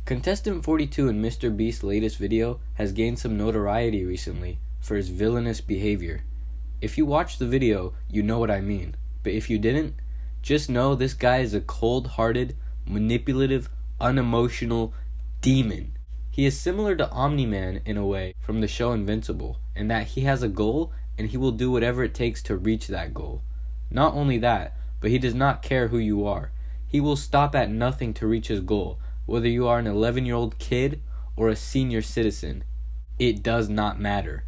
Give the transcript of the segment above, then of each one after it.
Contestant 42 in Mr.Beast's latest video has gained some notoriety recently for his villainous behavior. If you watched the video, you know what I mean, but if you didn't, just know this guy is a cold-hearted, manipulative, unemotional demon. He is similar to Omni-Man in a way from the show Invincible, in that he has a goal and he will do whatever it takes to reach that goal. Not only that, but he does not care who you are. He will stop at nothing to reach his goal, whether you are an 11-year-old kid or a senior citizen. It does not matter.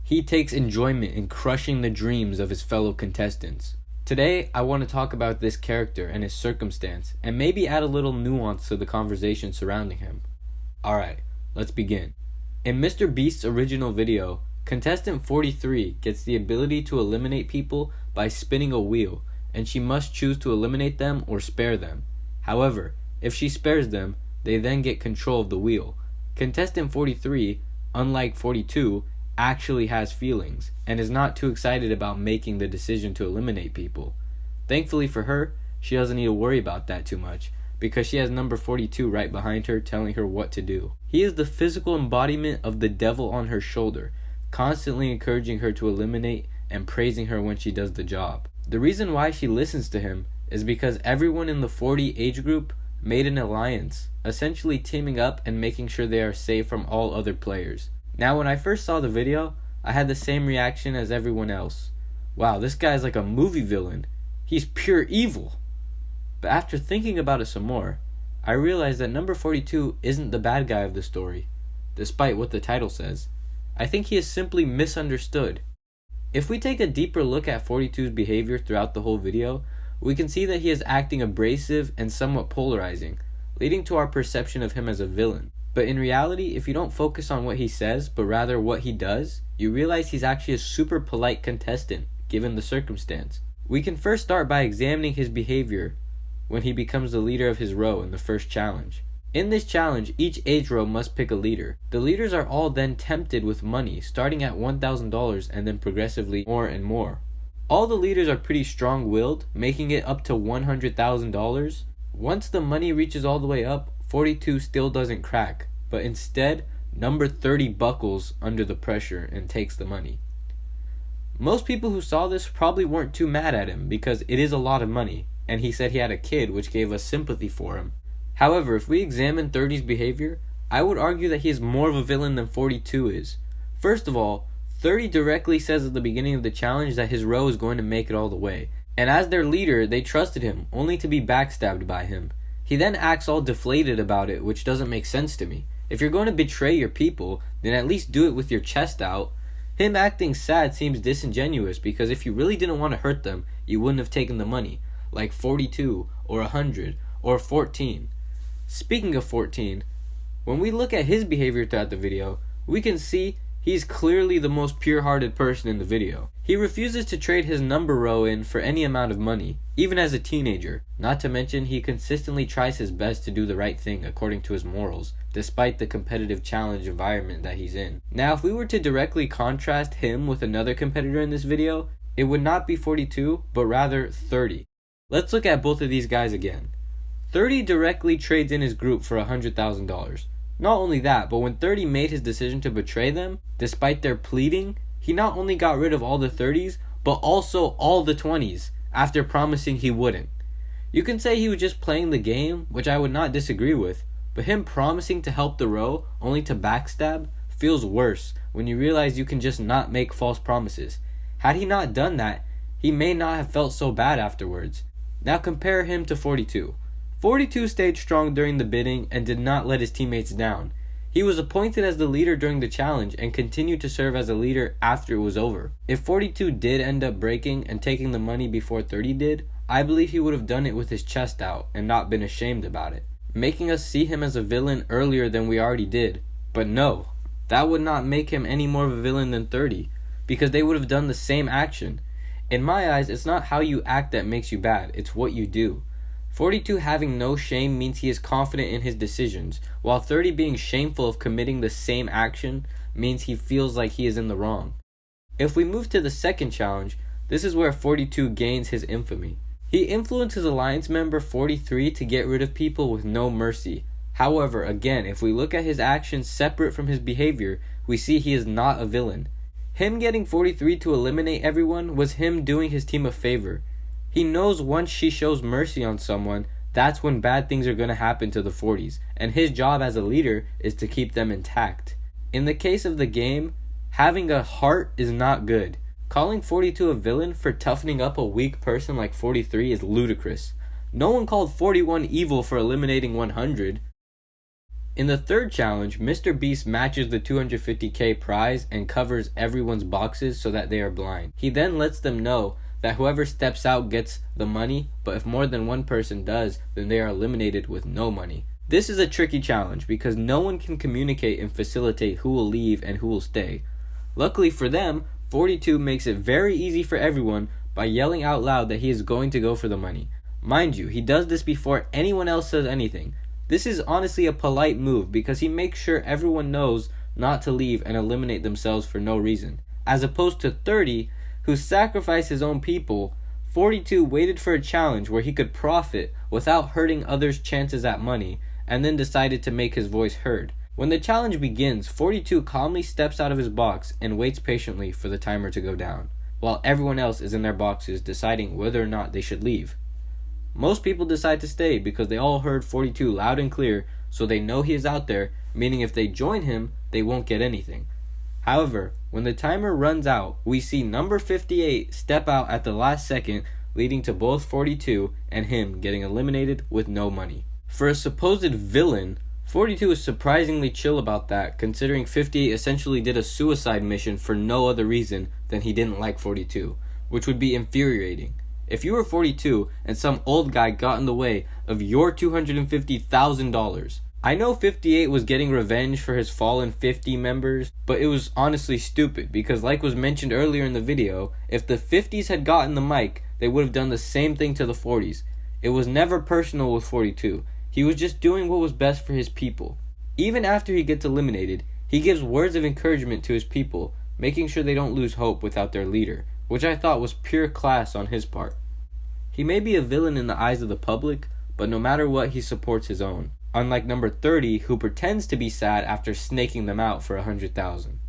He takes enjoyment in crushing the dreams of his fellow contestants. Today, I want to talk about this character and his circumstance, and maybe add a little nuance to the conversation surrounding him. Alright, let's begin. In Mr. Beast's original video, Contestant 43 gets the ability to eliminate people by spinning a wheel, and she must choose to eliminate them or spare them. However, if she spares them, they then get control of the wheel. Contestant 43, unlike 42, actually has feelings, and is not too excited about making the decision to eliminate people. Thankfully for her, she doesn't need to worry about that too much, because she has number 42 right behind her telling her what to do. He is the physical embodiment of the devil on her shoulder, constantly encouraging her to eliminate and praising her when she does the job. The reason why she listens to him is because everyone in the 40 age group made an alliance, essentially teaming up and making sure they are safe from all other players. Now, when I first saw the video, I had the same reaction as everyone else. Wow, this guy's like a movie villain. He's pure evil. But after thinking about it some more, I realized that number 42 isn't the bad guy of the story, despite what the title says. I think he is simply misunderstood. If we take a deeper look at 42's behavior throughout the whole video, we can see that he is acting abrasive and somewhat polarizing, leading to our perception of him as a villain. But in reality, if you don't focus on what he says, but rather what he does, you realize he's actually a super polite contestant, given the circumstance. We can first start by examining his behavior when he becomes the leader of his row in the first challenge. In this challenge, each age row must pick a leader. The leaders are all then tempted with money, starting at $1,000 and then progressively more and more. All the leaders are pretty strong-willed, making it up to $100,000. Once the money reaches all the way up, 42 still doesn't crack, but instead, number 30 buckles under the pressure and takes the money. Most people who saw this probably weren't too mad at him because it is a lot of money, and he said he had a kid, which gave us sympathy for him. However, if we examine 30's behavior, I would argue that he is more of a villain than 42 is. First of all, 30 directly says at the beginning of the challenge that his row is going to make it all the way, and as their leader, they trusted him, only to be backstabbed by him. He then acts all deflated about it, which doesn't make sense to me. If you're going to betray your people, then at least do it with your chest out. Him acting sad seems disingenuous because if you really didn't want to hurt them, you wouldn't have taken the money, like 42 or 100 or 14. Speaking of 14, when we look at his behavior throughout the video, we can see he's clearly the most pure-hearted person in the video. He refuses to trade his number row in for any amount of money, even as a teenager. Not to mention, he consistently tries his best to do the right thing according to his morals, despite the competitive challenge environment that he's in. Now, if we were to directly contrast him with another competitor in this video, it would not be 42, but rather 30. Let's look at both of these guys again. 30 directly trades in his group for $100,000. Not only that, but when 30 made his decision to betray them, despite their pleading, he not only got rid of all the 30s, but also all the 20s, after promising he wouldn't. You can say he was just playing the game, which I would not disagree with, but him promising to help the row, only to backstab, feels worse when you realize you can just not make false promises. Had he not done that, he may not have felt so bad afterwards. Now compare him to 42. 42 stayed strong during the bidding and did not let his teammates down. He was appointed as the leader during the challenge and continued to serve as a leader after it was over. If 42 did end up breaking and taking the money before 30 did, I believe he would have done it with his chest out and not been ashamed about it, making us see him as a villain earlier than we already did. But no, that would not make him any more of a villain than 30, because they would have done the same action. In my eyes, it's not how you act that makes you bad, it's what you do. 42 having no shame means he is confident in his decisions, while 30 being shameful of committing the same action means he feels like he is in the wrong. If we move to the second challenge, this is where 42 gains his infamy. He influenced his alliance member 43 to get rid of people with no mercy. However, again, if we look at his actions separate from his behavior, we see he is not a villain. Him getting 43 to eliminate everyone was him doing his team a favor. He knows once she shows mercy on someone, that's when bad things are going to happen to the 40s, and his job as a leader is to keep them intact. In the case of the game, having a heart is not good. Calling 42 a villain for toughening up a weak person like 43 is ludicrous. No one called 41 evil for eliminating 100. In the third challenge, Mr.Beast matches the 250k prize and covers everyone's boxes so that they are blind. He then lets them know that whoever steps out gets the money, but if more than one person does, then they are eliminated with no money. This is a tricky challenge because no one can communicate and facilitate who will leave and who will stay. Luckily for them, 42 makes it very easy for everyone by yelling out loud that he is going to go for the money. Mind you, he does this before anyone else says anything. This is honestly a polite move because he makes sure everyone knows not to leave and eliminate themselves for no reason. As opposed to 30, who sacrificed his own people, 42 waited for a challenge where he could profit without hurting others' chances at money, and then decided to make his voice heard. When the challenge begins, 42 calmly steps out of his box and waits patiently for the timer to go down, while everyone else is in their boxes deciding whether or not they should leave. Most people decide to stay because they all heard 42 loud and clear, so they know he is out there, meaning if they join him, they won't get anything. However, when the timer runs out, we see number 58 step out at the last second, leading to both 42 and him getting eliminated with no money. For a supposed villain, 42 is surprisingly chill about that, considering 58 essentially did a suicide mission for no other reason than he didn't like 42, which would be infuriating. If you were 42 and some old guy got in the way of your $250,000, I know 58 was getting revenge for his fallen 50 members, but it was honestly stupid because like was mentioned earlier in the video, if the 50s had gotten the mic, they would have done the same thing to the 40s. It was never personal with 42. He was just doing what was best for his people. Even after he gets eliminated, he gives words of encouragement to his people, making sure they don't lose hope without their leader, which I thought was pure class on his part. He may be a villain in the eyes of the public, but no matter what, he supports his own. Unlike number 30, who pretends to be sad after snaking them out for 100,000.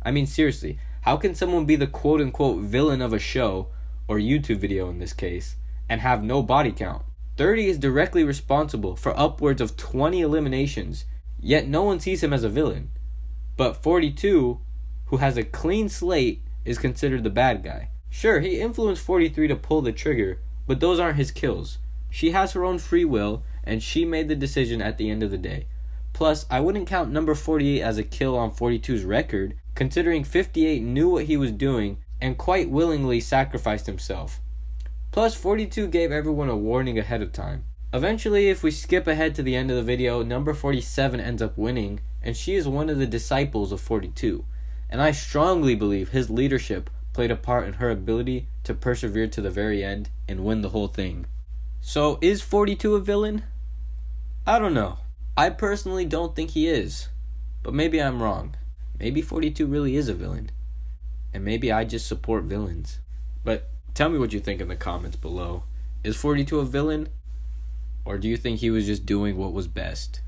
I mean, seriously, how can someone be the quote-unquote villain of a show, or YouTube video in this case, and have no body count? 30 is directly responsible for upwards of 20 eliminations, yet no one sees him as a villain. But 42, who has a clean slate, is considered the bad guy. Sure, he influenced 43 to pull the trigger, but those aren't his kills. She has her own free will, and she made the decision at the end of the day. Plus, I wouldn't count number 48 as a kill on 42's record, considering 58 knew what he was doing and quite willingly sacrificed himself. Plus, 42 gave everyone a warning ahead of time. Eventually, if we skip ahead to the end of the video, number 47 ends up winning, and she is one of the disciples of 42. And I strongly believe his leadership played a part in her ability to persevere to the very end and win the whole thing. So, is 42 a villain? I don't know. I personally don't think he is. But maybe I'm wrong. Maybe 42 really is a villain. And maybe I just support villains. But tell me what you think in the comments below. Is 42 a villain? Or do you think he was just doing what was best?